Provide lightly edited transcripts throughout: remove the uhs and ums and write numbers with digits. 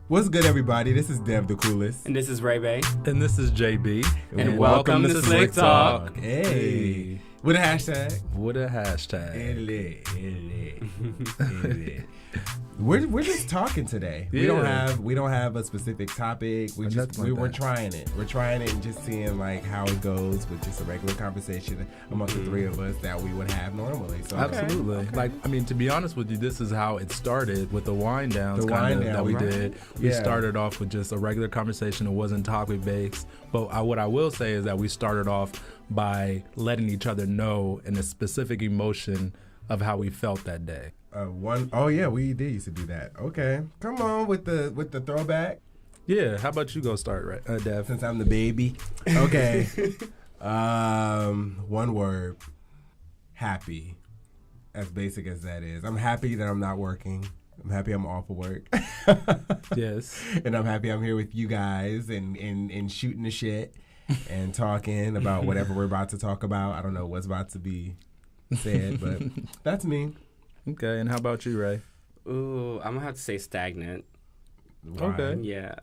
What's good, everybody? This is Dev the Coolest. And this is Ray Bay. And this And welcome to SlickTalk. Hey. With a hashtag. We're just talking today. Yeah. We don't have a specific topic. We're trying it. We're trying it and just seeing like how it goes with just a regular conversation amongst the three of us that we would have normally. So absolutely. Okay. Like, I mean, to be honest with you, this is how it started with the wind downs that we did. We started off with just a regular conversation. It wasn't topic based. But what I will say is that we started off by letting each other know in a specific emotion of how we felt that day. We did used to do that. Okay, come on with the throwback. Yeah, how about you go start, right, Dev? Since I'm the baby. Okay. One word. Happy. As basic as that is. I'm happy that I'm not working. I'm happy I'm off of work. Yes. And I'm happy I'm here with you guys and shooting the shit and talking about whatever we're about to talk about. I don't know what's about to be said, but that's me. Okay, and how about you, Ray? Ooh, I'm going to have to say stagnant. Why? Okay. Yeah,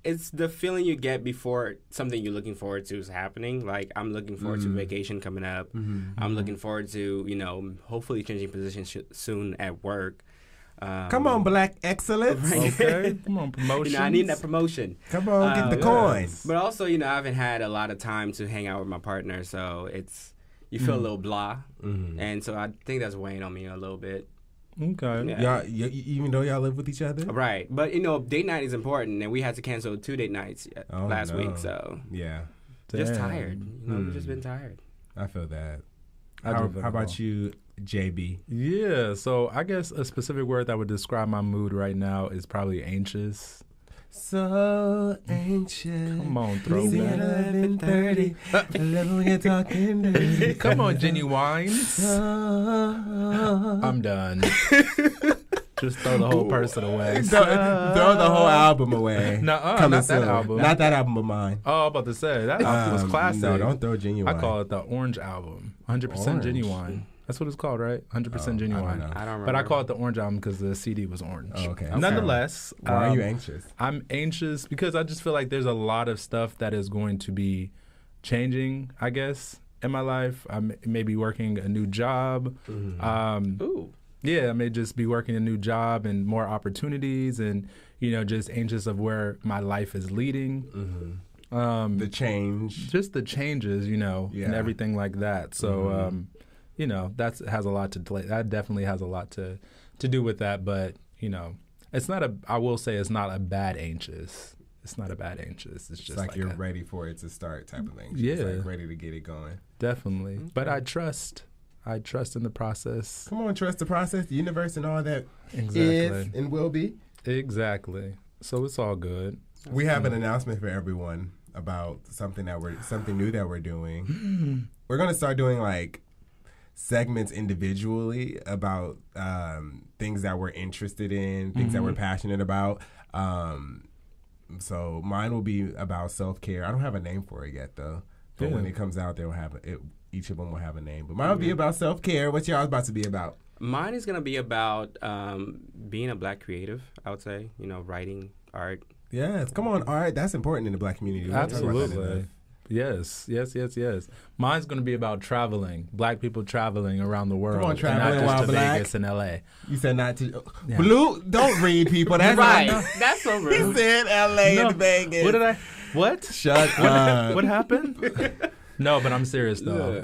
it's the feeling you get before something you're looking forward to is happening. Like, I'm looking forward to vacation coming up. I'm looking forward to, hopefully changing positions soon at work. Come on, Black Excellence. Right. Okay, come on, promotion. I need that promotion. Come on, get the coins. But also, I haven't had a lot of time to hang out with my partner, so you feel a little blah. And so I think that's weighing on me a little bit. Okay. Yeah. Y'all, even though y'all live with each other? Right. But, date night is important, and we had to cancel 2 date nights last week, so. Yeah. Just tired. We've just been tired. I feel that. How about you, JB? Yeah, so I guess a specific word that would describe my mood right now is probably anxious. So anxious. Come on, throwback. 11:30. We're talking dirty. Come on, Jenny Wines. I'm done. Just throw the whole person away. Throw the whole album away. Nuh-uh, not soon. that album. Not that album of mine. Oh, I'm about to say, that album was classic. No, don't throw Genuine. I call it the Orange Album. 100% Genuine. That's what it's called, right? 100% Genuine. I don't remember. But I call it the Orange Album because the CD was orange. Oh, okay. Nonetheless. Why are you anxious? I'm anxious because I just feel like there's a lot of stuff that is going to be changing, I guess, in my life. I may be working a new job. Ooh. Yeah, I may just be working a new job and more opportunities and, just anxious of where my life is leading. The change. Just the changes, and everything like that. So, that has a lot to play. That definitely has a lot to do with that. But, I will say it's not a bad anxious. It's not a bad anxious. It's just like you're ready for it to start type of thing. Yeah. It's like ready to get it going. Definitely. Okay. But I trust in the process. Come on, trust the process, the universe, and all that is and will be. Exactly. So it's all good. We have an announcement for everyone about something new that we're doing. We're gonna start doing like segments individually about things that we're interested in, things that we're passionate about. So mine will be about self-care. I don't have a name for it yet though. But when it comes out, they'll have it. Each of them will have a name. But mine will be about self-care. What's y'all's about to be about? Mine is going to be about being a Black creative, I would say. Writing, art. Yes. Come on, art. That's important in the Black community. Absolutely. Yes. Mine's going to be about traveling. Black people traveling around the world. Come on, traveling while Black. Vegas and L.A. You said not to. Yeah. Blue, don't read people. That's right. That's so rude. He said L.A. and Vegas. What? Shut up. What happened? No, but I'm serious though.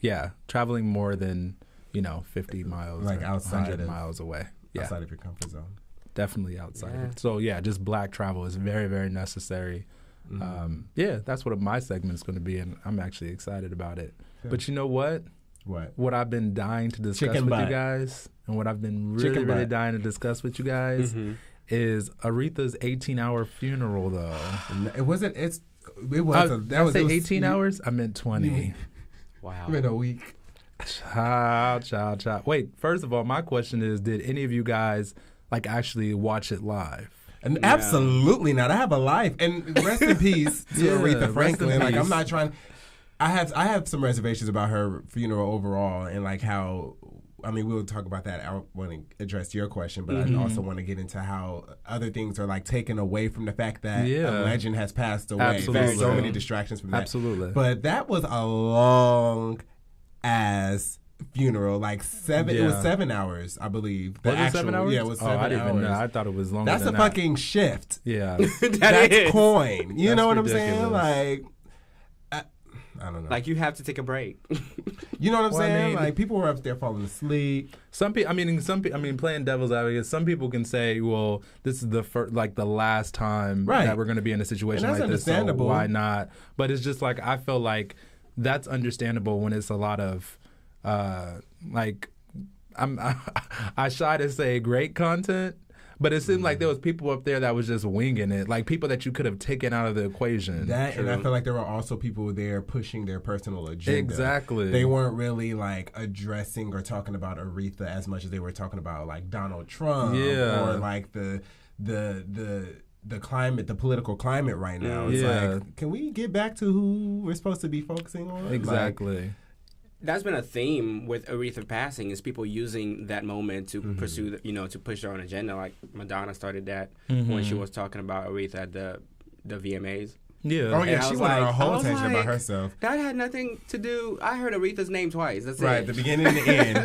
Yeah. Traveling more than 50 miles, like outside 100 miles away. Yeah, outside of your comfort zone. Definitely outside. Yeah. So just Black travel is very, very necessary. That's what my segment is going to be, and I'm actually excited about it. Yeah. But you know what? What I've been dying to discuss with you guys, and what I've been really dying to discuss with you guys is Aretha's 18-hour funeral, though. It wasn't. It was. That was 18 hours. I meant 20. Wow. I meant a week. Child. Wait. First of all, my question is: did any of you guys actually watch it live? And absolutely not. I have a life, and rest in peace to Aretha Franklin. I'm not trying. I have some reservations about her funeral overall, and how I mean, we'll talk about that. I want to address your question, but I also want to get into how other things are like taken away from the fact that a legend has passed away. Absolutely. There's so many distractions from that. Absolutely. But that was a long ass funeral, like it was 7 hours, I believe. Was it 7 hours? Yeah, it was 7 hours. I didn't even know. I thought it was longer. That's than a fucking shift. Yeah. That's coin. You know what ridiculous. I'm saying? Like, I don't know. Like, you have to take a break. You know what I'm saying? I mean, like, people were up there falling asleep. Some people, playing devil's advocate, some people can say, well, this is the last time that we're going to be in a situation like this, so why not? But it's just like, I feel like that's understandable when it's a lot of, I shy to say great content, but it seemed like there was people up there that was just winging it, like people that you could have taken out of the equation. And I feel like there were also people there pushing their personal agenda. Exactly. They weren't really like addressing or talking about Aretha as much as they were talking about like Donald Trump or like the climate, the political climate right now. It's like, can we get back to who we're supposed to be focusing on? Exactly. Like, that's been a theme with Aretha passing, is people using that moment to pursue, to push their own agenda. Like Madonna started that when she was talking about Aretha at the VMAs. Yeah. Oh, yeah, she went on a whole tangent about herself. That had nothing to do. I heard Aretha's name twice. That's right, it. the beginning and the end.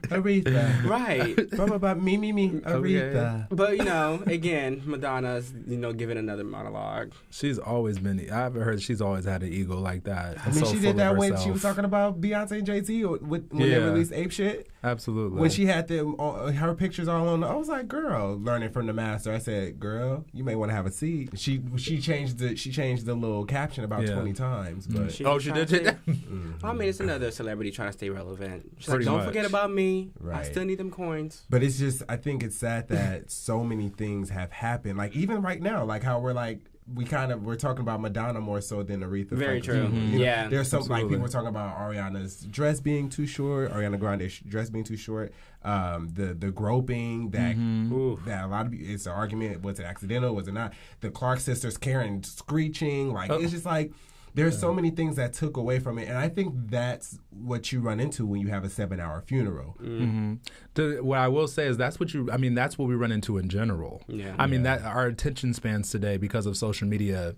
Aretha. Right. About me, Aretha. Okay. But, again, Madonna's, giving another monologue. She's always been, I've heard she's always had an ego like that. I mean, she did that when she was talking about Beyonce and Jay-Z when they released Ape Shit. Absolutely. When she had her pictures all on, I was like, girl, learning from the master. I said, girl, you may want to have a seat. She changed the little caption about 20 times. But she did that? I mean, it's another celebrity trying to stay relevant. She's like, Pretty don't much. forget about me. Right. I still need them coins. But it's just, I think it's sad that so many things have happened. Like, even right now, like how we're like, we're talking about Madonna more so than Aretha. Very Franklin. true. Yeah. There's some, Absolutely. like, people were talking about Ariana's dress being too short, Ariana Grande's dress being too short, the groping that a lot of people, it's an argument, was it accidental, was it not? The Clark sisters, Karen screeching, like, it's just like, there's so many things that took away from it, and I think that's what you run into when you have a 7-hour funeral. What I will say is that's what we run into in general. Yeah. I mean, that our attention spans today because of social media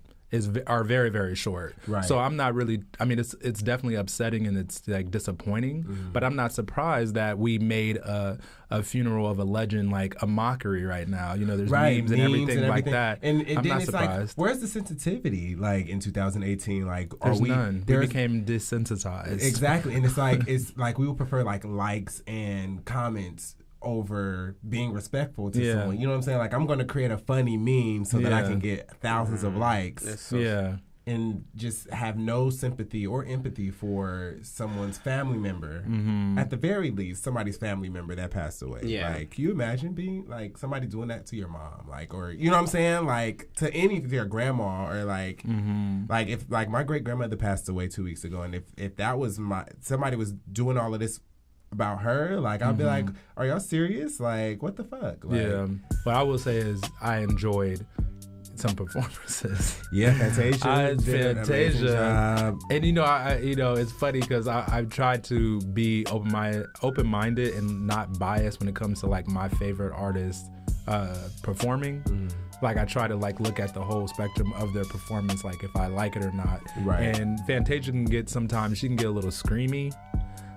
are very, very short. Right. So I'm not really, it's definitely upsetting and it's like disappointing, but I'm not surprised that we made a funeral of a legend like a mockery right now. There's memes and everything like that. And I'm then not it's surprised. like, where's the sensitivity like in 2018? Like, There's none. We became desensitized. Exactly. And it's like we would prefer like likes and comments over being respectful to someone. You know what I'm saying? Like, I'm going to create a funny meme so that I can get thousands of likes. And just have no sympathy or empathy for someone's family member. At the very least, somebody's family member that passed away. Yeah. Like, can you imagine being like somebody doing that to your mom? Like, or you know what I'm saying? Like, to your grandma, or like like if like my great grandmother passed away 2 weeks ago, and if that was somebody was doing all of this about her, like, I'll be like, are y'all serious? Like, what the fuck? Like, What I will say is I enjoyed some performances. Yeah, Fantasia. Fantasia. And it's funny because I've tried to be open-minded and not biased when it comes to like my favorite artists performing. Like, I try to like look at the whole spectrum of their performance, like if I like it or not. Right. And Fantasia sometimes she can get a little screamy.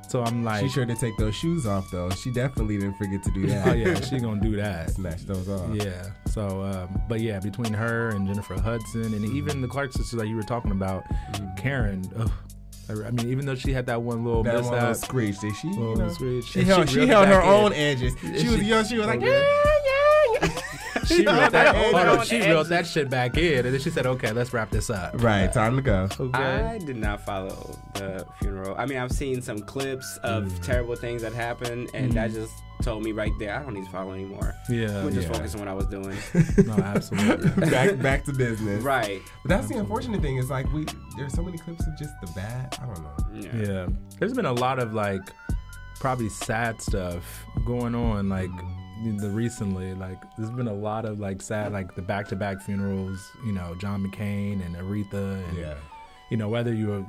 So I'm like, she sure did take those shoes off though. She definitely didn't forget to do that. Oh yeah, she gonna do that. Snatch those off. Yeah. So, but yeah, between her and Jennifer Hudson, and even the Clark sisters that you were talking about, Karen. I mean, even though she had that one little screech, did she? She held her own edges. She was young. She was like, She reeled that shit back in, and then she said, "Okay, let's wrap this up." Right, time to go. Okay. I did not follow the funeral. I mean, I've seen some clips of terrible things that happened, and that just told me right there, I don't need to follow anymore. Yeah, I'm just focus on what I was doing. No, absolutely. back to business. Right. But that's the unfortunate thing. Is like there's so many clips of just the bad. I don't know. Yeah. There's been a lot of like probably sad stuff going on, like. Recently, like there's been a lot of like sad, like the back-to-back funerals, John McCain and Aretha, and whether you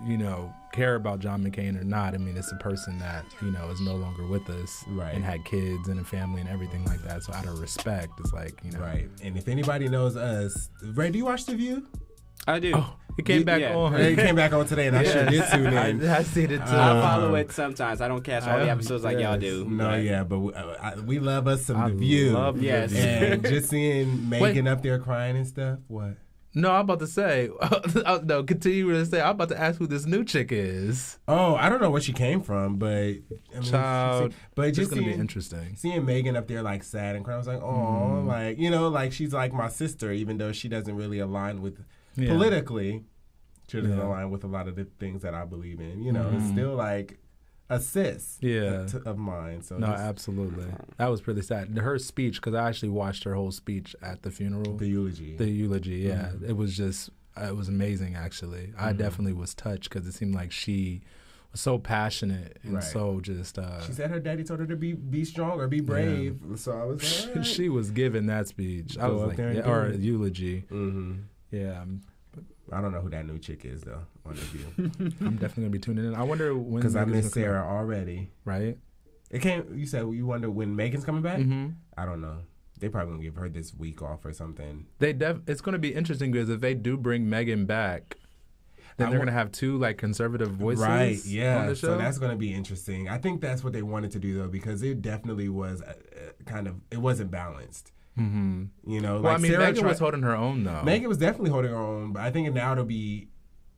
care about John McCain or not, I mean, it's a person that, is no longer with us, right, and had kids and a family and everything like that. So out of respect, it's like, Right. And if anybody knows us, Ray, do you watch The View? I do. Oh, it came back on. It came back on today, and I sure did tune in. I see it too. I follow it sometimes. I don't catch all the episodes like y'all do. No, yeah, but we love us some The View. Yes. And just seeing Megan up there crying and stuff. What? No, I'm about to say. No, continue to say. I'm about to ask who this new chick is. Oh, I don't know where she came from, but I mean, child. But just gonna be interesting. Seeing Megan up there like sad and crying, I was like, oh, like like she's like my sister, even though she doesn't really align with politically. She doesn't align with a lot of the things that I believe in. It's still like a sis of mine. So no, absolutely. That was pretty sad. Her speech, because I actually watched her whole speech at the funeral. The eulogy. Yeah. It was amazing, actually. I definitely was touched because it seemed like she was so passionate and so just... she said her daddy told her to be strong or be brave. Yeah. So I was like, all right. She was giving that speech. I was like, or a eulogy. Mm-hmm. Yeah. I don't know who that new chick is, though, on The View. I'm definitely going to be tuning in. I wonder when... Because I miss Sarah already. Right? You said you wonder when Megan's coming back? Mm-hmm. I don't know. They probably going to give her this week off or something. It's going to be interesting because if they do bring Megan back, then they're going to have two, conservative voices on the show. So that's going to be interesting. I think that's what they wanted to do, though, because it definitely was it wasn't balanced. Mm-hmm. Sarah Megan was holding her own, though. Megan was definitely holding her own, but I think now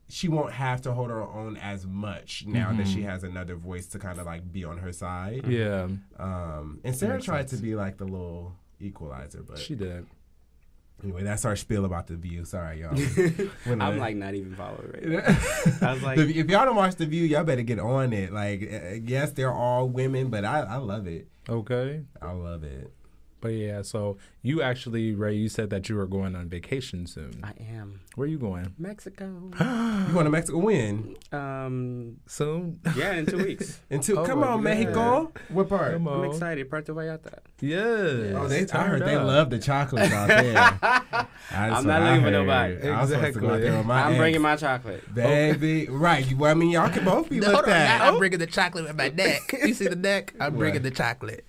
she won't have to hold her own as much now that she has another voice to kind of be on her side. Yeah. And Sarah tried to be the little equalizer, but she did. Anyway, that's our spiel about The View. Sorry, y'all. I'm not even following right now. I was like, if y'all don't watch The View, y'all better get on it. Yes, they're all women, but I love it. Okay. I love it. But yeah, so you actually, Ray, you said that you were going on vacation soon. I am. Where are you going? Mexico. You going to Mexico when? Soon? Yeah, in 2 weeks. Come on, Mexico. What part? I'm excited. Puerto Vallarta. Yes. I heard they love the chocolate out there. I'm not looking for nobody. Exactly. I'm bringing my chocolate. Baby. Right. Well, y'all can both be looked at. I'm bringing the chocolate with my neck. You see the neck? I'm bringing the chocolate.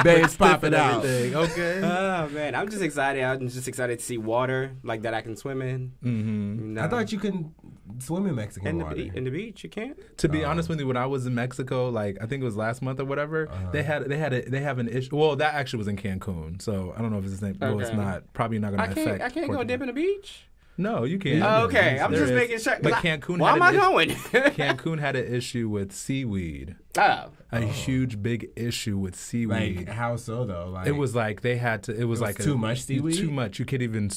Babes popping out. Okay. Oh, man. I'm just excited. I'm just excited to see water that I can swim in. Mm-hmm. I thought you couldn't swim in Mexican water. In the beach, you can't? To be honest with you, when I was in Mexico, I think it was last month or whatever, they have an issue. Well, that actually was in Cancun, so I don't know if it's the same. Okay. Well, it's not. Probably not going to affect. I can't go dip in the beach? No, you can't. Oh, okay, I'm just making sure. But Cancun. Why am I going? Cancun had an issue with seaweed. A huge, big issue with seaweed. How so though? It was they had to. It was too much seaweed. Too much. You couldn't even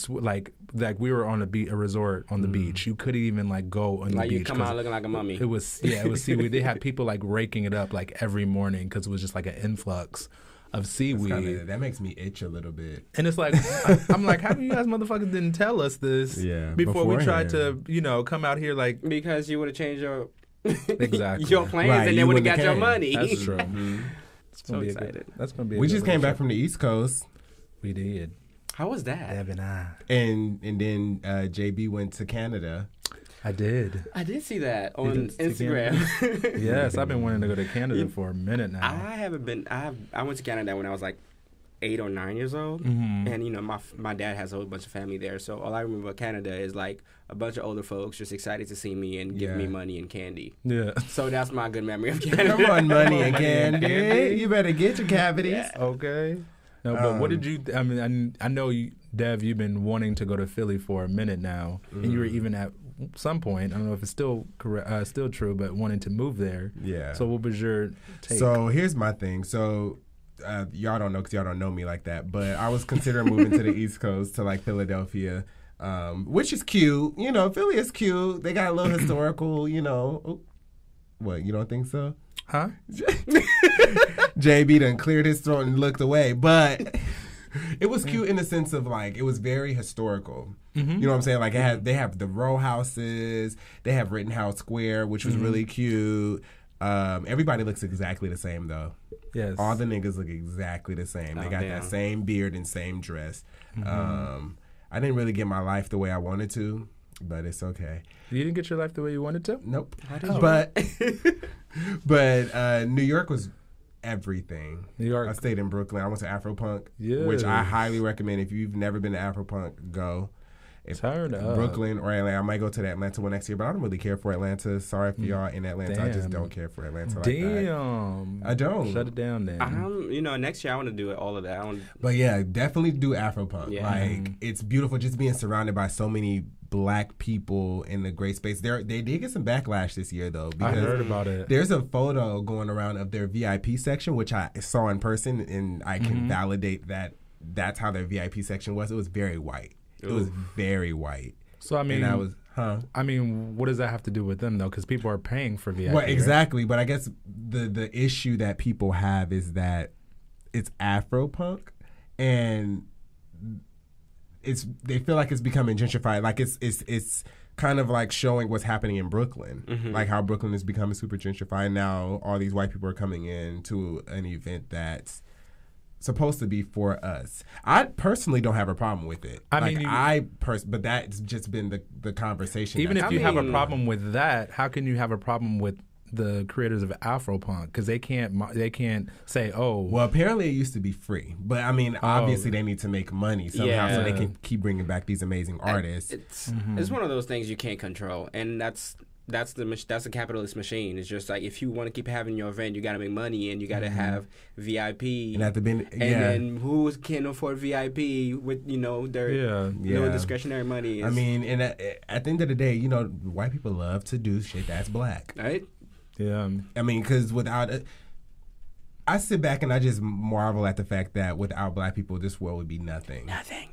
we were on a resort on the beach. You couldn't even go on the beach. You come out looking like a mummy. It was seaweed. They had people raking it up every morning because it was just an influx of seaweed. That makes me itch a little bit. And it's I'm like, how come you guys motherfuckers didn't tell us this before we tried to, come out here because you would have changed your exactly your plans and they would have got your money. That's true. So excited. That's gonna be. We just came back from the East Coast. We did. How was that? Deb and I. And then JB went to Canada. I did see that on Instagram. Yes, I've been wanting to go to Canada for a minute now. I haven't been. I went to Canada when I was 8 or 9 years old, and my dad has a whole bunch of family there. So all I remember about Canada is a bunch of older folks just excited to see me and give me money and candy. Yeah. So that's my good memory of Canada. Come on, money and candy. You better get your cavities. Yeah. Okay. No, but what did you? I mean, I know you, Dev. You've been wanting to go to Philly for a minute now, and you were even at some point. I don't know if it's still still true, but wanting to move there. Yeah. So what was your take? So here's my thing. So y'all don't know because y'all don't know me like that, but I was considering moving to the East Coast to Philadelphia, which is cute. Philly is cute. They got a little historical. Oh, what, you don't think so? Huh? JB done cleared his throat and looked away, but it was cute in the sense of it was very historical. Mm-hmm. You know what I'm saying? They have the row houses. They have Rittenhouse Square, which was really cute. Everybody looks exactly the same though. Yes. All the niggas look exactly the same. They got that same beard and same dress. Mm-hmm. I didn't really get my life the way I wanted to. but it's okay. You didn't get your life the way you wanted to? Nope. How did you? But New York was everything. New York. I stayed in Brooklyn. I went to AfroPunk, Yes. which I highly recommend. If you've never been to AfroPunk, go. Turn up. Brooklyn or Atlanta. I might go to the Atlanta one next year, but I don't really care for Atlanta. Sorry for y'all in Atlanta. Damn. I just don't care for Atlanta like Damn. that. I don't. Shut it down then. Next year I want to do all of that. But yeah, definitely do AfroPunk. Yeah. Like, it's beautiful just being surrounded by so many Black people in the great space. They did get some backlash this year, though. I heard about it. There's a photo going around of their VIP section, which I saw in person, and I can validate that that's how their VIP section was. It was very white. It was very white. So, I mean, and I mean, what does that have to do with them, though? Because people are paying for VIP. Well, exactly. Right? But I guess the issue that people have is it's AfroPunk, and they feel like it's becoming gentrified. Like it's kind of like showing what's happening in Brooklyn, like how Brooklyn is becoming super gentrified. Now all these white people are coming in to an event that's supposed to be for us. I personally don't have a problem with it. But that's just been the conversation. Even if you have a problem with that, how can you have a problem with the creators of AfroPunk? Because they can't say, oh, well, apparently it used to be free, but I mean, obviously they need to make money somehow, so they can keep bringing back these amazing artists. It's one of those things you can't control, and that's the capitalist machine. It's just like, if you want to keep having your event, you got to make money, and you got to have VIP. And at the then who can afford VIP with their no discretionary money? I mean, and at the end of the day, white people love to do shit that's Black, right? Yeah. I mean, because without it, I sit back and I just marvel at the fact that without Black people, this world would be nothing.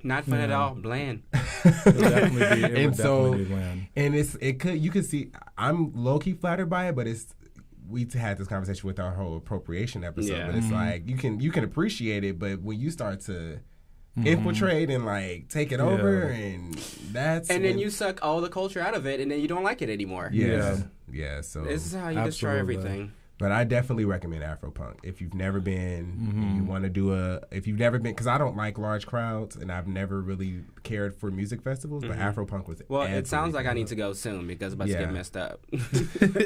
Not fun at all. Bland. It would definitely be bland. And you could see, I'm low key flattered by it, but we had this conversation with our whole appropriation episode, but it's like you can appreciate it, but when you start to infiltrate and like take it over, and then you suck all the culture out of it, and then you don't like it anymore. Yeah. So this is how you destroy everything. But I definitely recommend AfroPunk. If you've never been, and you want to do because I don't like large crowds, and I've never really cared for music festivals, but AfroPunk was it sounds like I need to go soon, because I'm about to get messed up.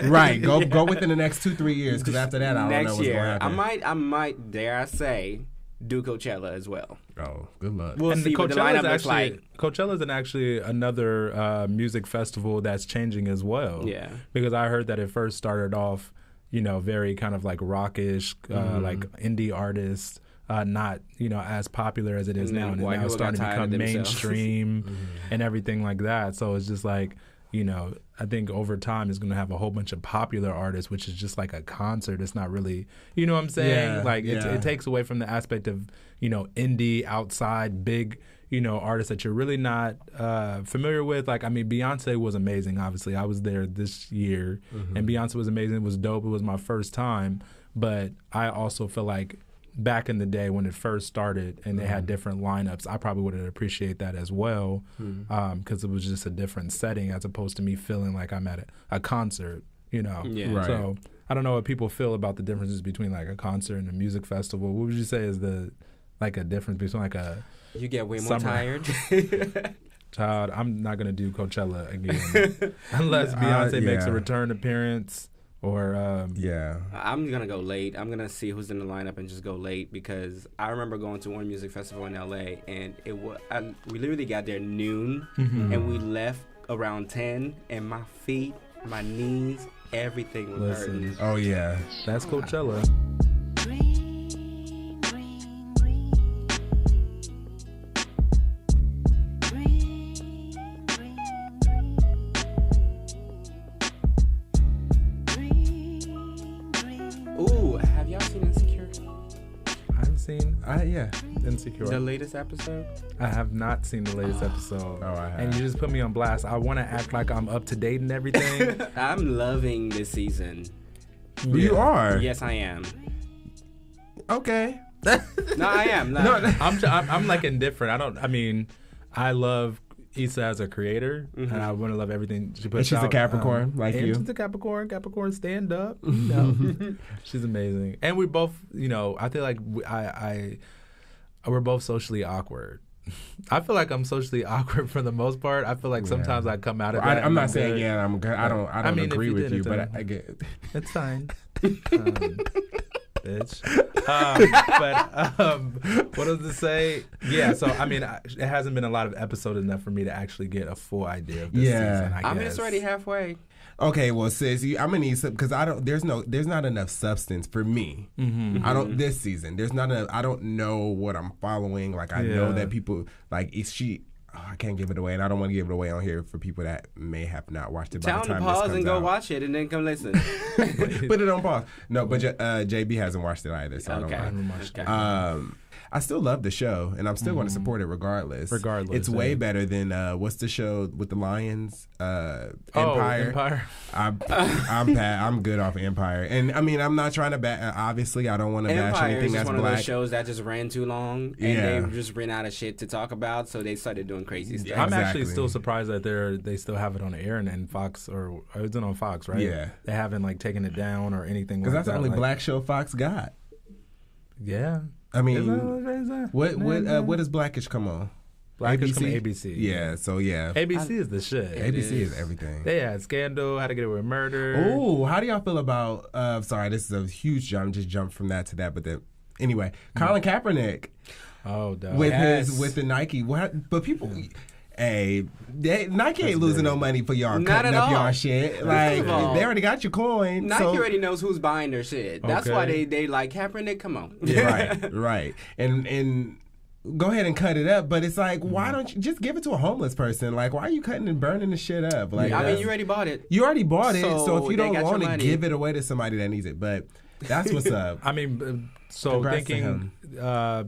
Right. Go within the next 2-3 years, because after that, I don't know what's going to happen. I might, dare I say, do Coachella as well. Oh, good luck. We'll see what the lineup looks like. Coachella is actually another music festival that's changing as well. Yeah. Because I heard that it first started off, very kind of like rockish, like indie artists, not, as popular as it is now. And now it's starting to become mainstream and everything like that. So it's just like, I think over time it's going to have a whole bunch of popular artists, which is just like a concert. It's not really, you know what I'm saying? It takes away from the aspect of, indie, outside, big, artists that you're really not familiar with. Like, I mean, Beyonce was amazing, obviously. I was there this year, and Beyonce was amazing. It was dope. It was my first time. But I also feel like back in the day when it first started and they had different lineups, I probably would have appreciated that as well, because it was just a different setting as opposed to me feeling like I'm at a concert, Yeah. Right. So I don't know what people feel about the differences between like a concert and a music festival. What would you say is a difference between like a... You get way more tired. Child, I'm not going to do Coachella again unless Beyonce makes a return appearance or... I'm going to go late. I'm going to see who's in the lineup and just go late, because I remember going to one music festival in L.A. and we literally got there noon and we left around 10, and my feet, my knees, everything was hurting. Oh, yeah. That's Coachella. Insecure. The latest episode? I have not seen the latest episode. Oh, I have. And you just put me on blast. I want to act like I'm up to date and everything. I'm loving this season. You are? Yes, I am. Okay. No, I am. No, I'm like indifferent. I love Issa as a creator, and I want to love everything she puts out. She's a Capricorn, like you. She's a Capricorn. Capricorn, stand up. She's amazing. And we both, I feel like we're both socially awkward. I feel like I'm socially awkward for the most part. I feel like sometimes I come out of that. I'm not saying I'm good. I don't agree with you, but I get it. It's fine. Bitch. What does it say? Yeah, so I mean, it hasn't been a lot of episodes enough for me to actually get a full idea of this season. I mean, it's already halfway. Okay, well, sis, I'm gonna need some because there's not enough substance for me. I don't this season. There's not enough. I don't know what I'm following. Like I know that people like I can't give it away, and I don't want to give it away on here for people that may have not watched it. Tell them to pause and go watch it, and then come listen. Put it on pause. No, but JB hasn't watched it either, so I don't know. I still love the show, and I'm still going to support it regardless. It's way better than what's the show with the lions? Empire. I'm good off Empire, and I mean I'm not trying to obviously I don't want to bash anything that's black. Empire is one of those shows that just ran too long, and they just ran out of shit to talk about, so they started doing crazy stuff. I'm actually still surprised that they still have it on the air and Fox or it's on Fox, right? Yeah, they haven't like taken it down or anything. Because that's the only black show Fox got. Yeah. I mean, what does Blackish come on? Blackish come on ABC. Yeah, so yeah. ABC is the shit. ABC is everything. They had Scandal, How to Get Away with Murder. Oh, how do y'all feel about, sorry, this is a huge jump, just jumped from that to that, but then, anyway, Colin Kaepernick. Oh, duh. With the Nike. But people... Hey, Nike ain't losing no money for y'all cutting up y'all shit. Like they already got your coin. Nike already knows who's buying their shit. That's why they like Kaepernick. Come on, right. And go ahead and cut it up. But it's like, why don't you just give it to a homeless person? Like, why are you cutting and burning the shit up? Like, I mean, you already bought it. You already bought it. So if you don't want to give it away to somebody that needs it, but that's what's up. I mean, so thinking,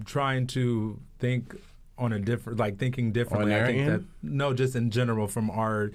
trying to think. On a different, like thinking differently. I think just in general from our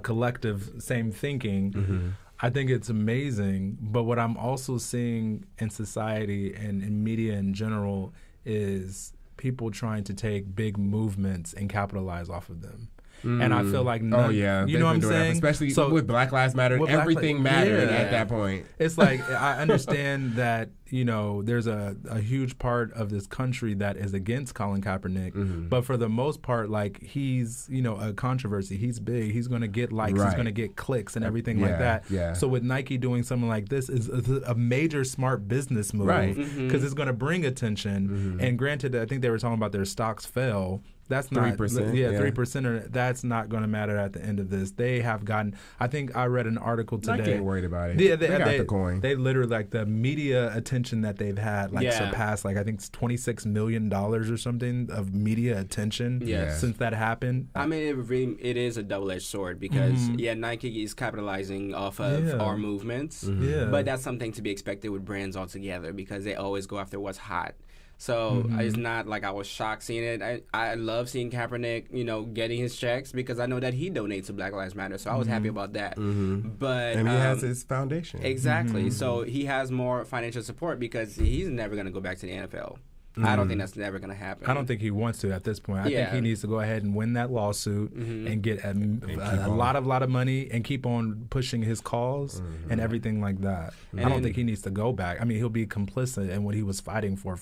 collective same thinking. I think it's amazing. But what I'm also seeing in society and in media in general is people trying to take big movements and capitalize off of them. And I feel like you know what I'm saying? Especially with Black Lives Matter, everything mattered at that point. It's like I understand that, you know, there's a huge part of this country that is against Colin Kaepernick, but for the most part, like he's, you know, a controversy. He's big. He's going to get likes. He's going to get clicks and everything like that. Yeah. So with Nike doing something like this is a major smart business move because it's going to bring attention. And granted, I think they were talking about their stocks fell. That's not 3%. 3%. That's not going to matter at the end of this. They have gotten. I think I read an article today. Nike ain't worried about it. Yeah, they got the coin. They literally like the media attention that they've had surpassed like I think it's $26 million or something of media attention since that happened. I mean, it is a double-edged sword because Nike is capitalizing off of our movements, but that's something to be expected with brands altogether because they always go after what's hot. So it's not like I was shocked seeing it. I love seeing Kaepernick, you know, getting his checks because I know that he donates to Black Lives Matter. So I was happy about that. But and he has his foundation. Exactly. So he has more financial support because he's never going to go back to the NFL. I don't think that's never going to happen. I don't think he wants to at this point. I think he needs to go ahead and win that lawsuit and get a lot of money and keep on pushing his cause and everything like that. I don't think he needs to go back. I mean, he'll be complicit in what he was fighting for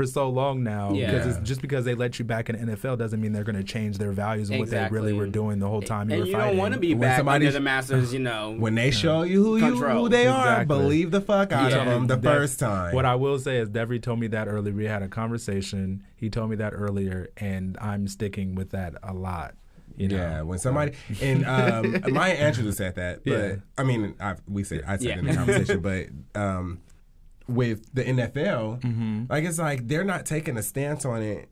so long now. Because just because they let you back in the NFL doesn't mean they're going to change their values and what they really were doing the whole time you were fighting. And you don't want to be back under the masters, you know. When they show you who they are, believe the fuck out of them the first time. What I will say is Devery told me that earlier. We had a conversation. He told me that earlier, and I'm sticking with that a lot. You know? Yeah, when somebody and Maya Angelou said that, but I mean, I said in the conversation, but with the NFL, like it's like they're not taking a stance on it,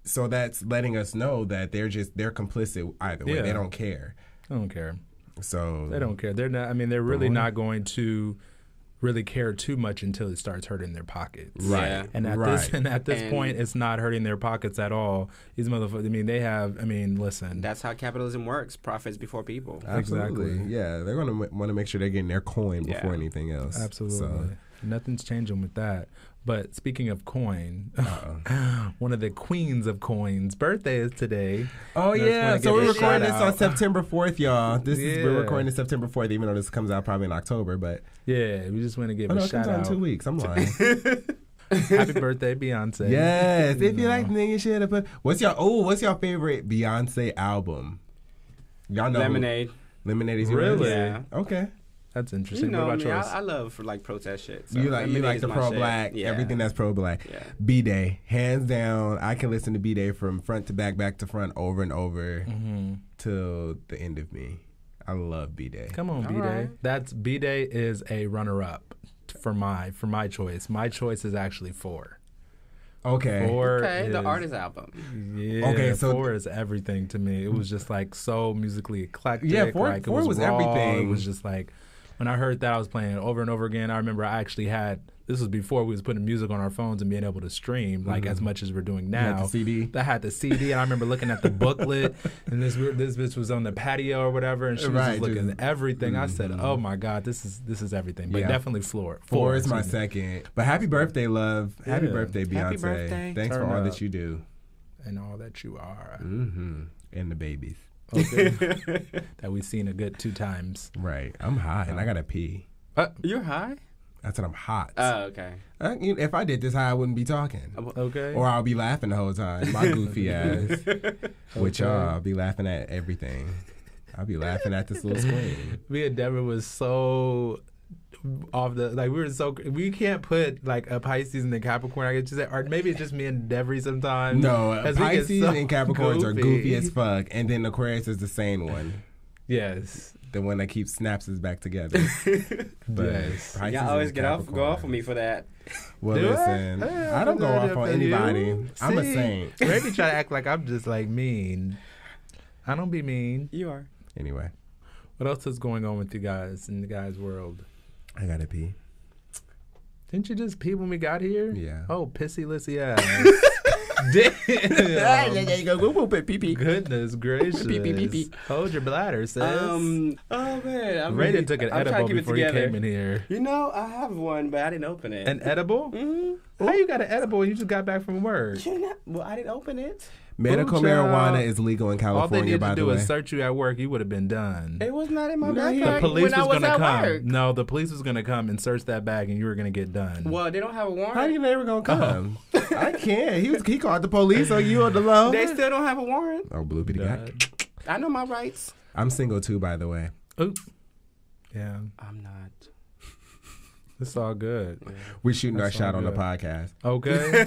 so that's letting us know that they're complicit either way. They don't care. They don't care. So they don't care. They're not. I mean, they're really not going to really care too much until it starts hurting their pockets. Right. And at this point, it's not hurting their pockets at all. These motherfuckers, I mean, listen. That's how capitalism works. Profits before people. Absolutely. Exactly. Yeah. They're going to want to make sure they're getting their coin before anything else. Absolutely. So. Nothing's changing with that. But speaking of coin, one of the queens of coins' birthday is today. Oh, yeah. So we're recording this on September 4th, y'all. We're recording this September 4th, even though this comes out probably in October. But yeah, we just want to give a shout out. It comes out in 2 weeks. I'm lying. Happy birthday, Beyonce. Yes. If you like, then you should have put. What's your favorite Beyonce album? Y'all know Lemonade. Lemonade is yours? Really? Yeah. Okay. That's interesting. You know, what about yours? I love like protest shit. So you like the pro-black, everything that's pro-black. Yeah. B-Day, hands down. I can listen to B-Day from front to back to front, over and over till the end of me. I love B-Day. Come on, B-Day. Right. That's B-Day is a runner-up for my choice. My choice is actually 4. Okay. 4 is the artist album. Yeah. Okay, so 4 is everything to me. It was just like so musically eclectic. Yeah, 4 was raw. Everything. It was just like when I heard that, I was playing it over and over again. I remember I actually had. This was before we was putting music on our phones and being able to stream like as much as we're doing now. You had the CD. I had the CD, and I remember looking at the booklet, and this bitch was on the patio or whatever, and she was just looking at everything. I said, "Oh my God, this is everything." But definitely 4. 4 is my second. But happy birthday, love! Happy birthday, Beyonce! Happy birthday. Thanks for all that you do and all that you are, and the babies. Okay. That we've seen a good 2 times. Right. I'm high, and I gotta pee. You're high? I said I'm hot. Oh, okay. If I did this high, I wouldn't be talking. Okay. Or I'll be laughing the whole time. My goofy ass. With y'all, I'll be laughing at everything. I'll be laughing at this little screen. Me and Deborah was so off the we can't put like a Pisces and a Capricorn. I could just say, or maybe it's just me and Deborah sometimes. No, Pisces and Capricorns are goofy as fuck, and then Aquarius is the sane one. Yes. The one that keeps snaps back together. But yes. Y'all always go off on me for that. Well, listen, I don't go off on anybody. I'm a saint. Maybe try to act like I'm just like mean. I don't be mean. You are. Anyway. What else is going on with you guys in the guys' world? I gotta pee. Didn't you just pee when we got here? Yeah. Oh, pissy lissy ass. Damn. There you go. Pee. Goodness gracious. Pee. Hold your bladder, sis. Oh man, Raiden took an edible before he came in here. You know, I have one, but I didn't open it. An edible? Mm-hmm. How you got an edible and you just got back from work? Well, I didn't open it. Medical marijuana is legal in California, by the way. All they needed to do is search you at work. You would have been done. It was not in my backpack. The police was going to come. Work. No, the police was going to come and search that bag, and you were going to get done. Well, they don't have a warrant. How you know they were going to come? I can't. He called the police on you on the low. They still don't have a warrant. Oh, bloopity got. I know my rights. I'm single too, by the way. Oop. Yeah. I'm not. It's all good. Yeah. We're shooting our shot on the podcast. Okay.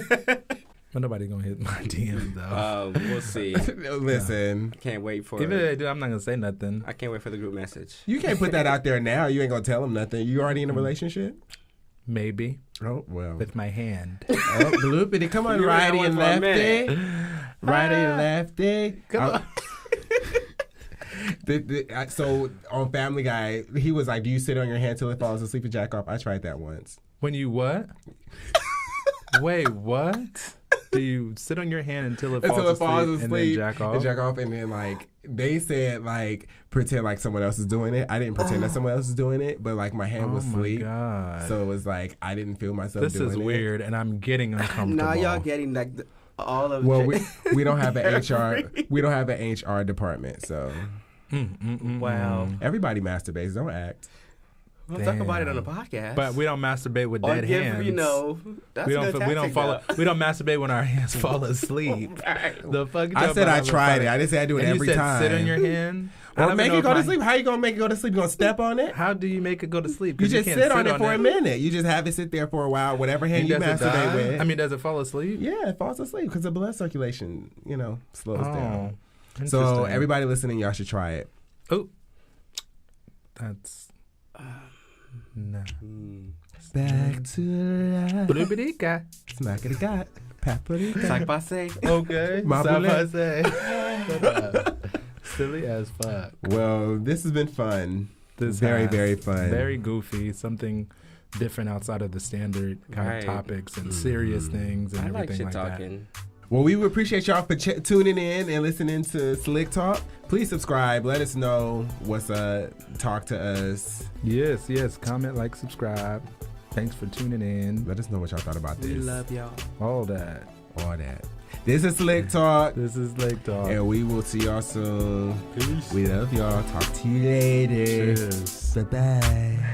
But nobody gonna hit my DM though. We'll see. Listen, I can't wait for even if they do, I'm not gonna say nothing. I can't wait for the group message. You can't put that out there now. You ain't gonna tell them nothing. You already in a relationship? Maybe. Oh well. With my hand. Oh, bloopity! Come on, righty and lefty. Righty and lefty. Come on. So on Family Guy, he was like, "Do you sit on your hand till it falls asleep and jack off?" I tried that once. When you what? Wait, what? Do you sit on your hand until it falls asleep and then jack off? And jack off, and then like they said, like pretend like someone else is doing it. I didn't pretend that someone else is doing it, but like my hand was asleep. God. So it was like I didn't feel myself doing it. This is weird, and I'm getting uncomfortable. Now y'all getting like all of. Well, we don't have an HR. We don't have an HR department, so. Wow. Everybody masturbates. Don't act. We'll talk about it on the podcast. But we don't masturbate with dead hands. You know, that's we don't. a good We don't follow. We don't masturbate when our hands fall asleep. The fuck. I said I tried it. I didn't say I do it every time. Sit on your hand. Or make it go to sleep. How you gonna make it go to sleep? You gonna step on it? How do you make it go to sleep? You just sit on it for a minute. You just have it sit there for a while. Whatever hand you masturbate with. I mean, does it fall asleep? Yeah, it falls asleep because the blood circulation, slows down. So everybody listening, y'all should try it. Oh, that's. Nah. Back to life. Bloopity-cat. Smackity-cat. Paprika. Sac-passe. Okay. Sac-passe. Silly as fuck. Well, this has been fun. Very fun. Very goofy. Something different outside of the standard kind of topics and serious things and everything like talking. That. Well, we appreciate y'all for tuning in and listening to Slick Talk. Please subscribe. Let us know what's up. Talk to us. Yes. Comment, like, subscribe. Thanks for tuning in. Let us know what y'all thought about this. We love y'all. All that. This is Slick Talk. And we will see y'all soon. Peace. We love y'all. Talk to you later. Cheers. Bye-bye.